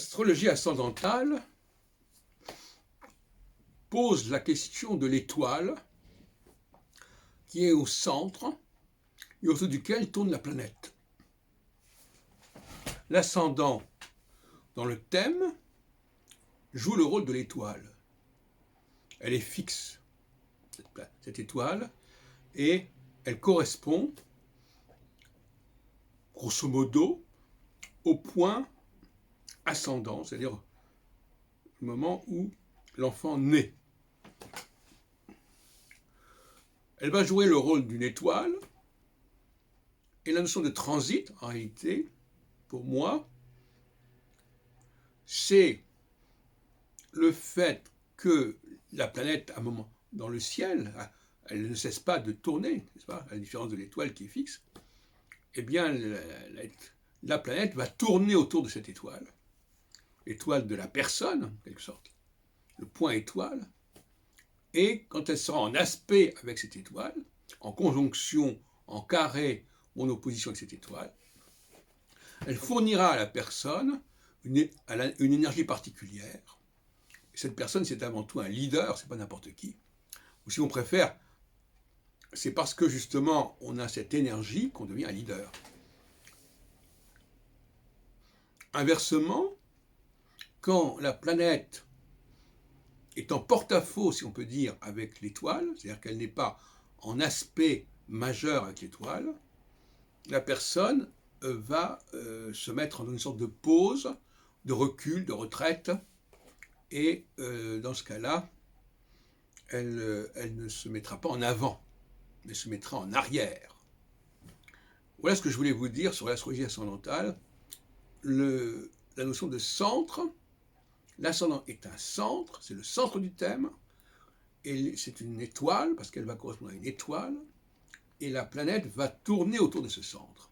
L'astrologie ascendantale pose la question de l'étoile qui est au centre et autour duquel tourne la planète. L'ascendant, dans le thème, joue le rôle de l'étoile. Elle est fixe, cette étoile, et elle correspond, grosso modo, au point ascendant, c'est-à-dire le moment où l'enfant naît. Elle va jouer le rôle d'une étoile, et la notion de transit, en réalité, pour moi, c'est le fait que la planète, à un moment, dans le ciel, elle ne cesse pas de tourner, n'est-ce pas, à la différence de l'étoile qui est fixe, eh bien, la planète va tourner autour de cette étoile, l'étoile de la personne, en quelque sorte, le point étoile, et quand elle sera en aspect avec cette étoile, en conjonction, en carré ou en opposition avec cette étoile, elle fournira à la personne une énergie particulière. Et cette personne, c'est avant tout un leader, c'est pas n'importe qui. Ou si on préfère, c'est parce que justement on a cette énergie qu'on devient un leader. Inversement, quand la planète est en porte-à-faux, si on peut dire, avec l'étoile, c'est-à-dire qu'elle n'est pas en aspect majeur avec l'étoile, la personne va se mettre dans une sorte de pause, de recul, de retraite, et dans ce cas-là, elle ne se mettra pas en avant, mais se mettra en arrière. Voilà ce que je voulais vous dire sur l'astrologie ascendantale. La notion de centre, l'ascendant est un centre, c'est le centre du thème, et c'est une étoile, parce qu'elle va correspondre à une étoile, et la planète va tourner autour de ce centre.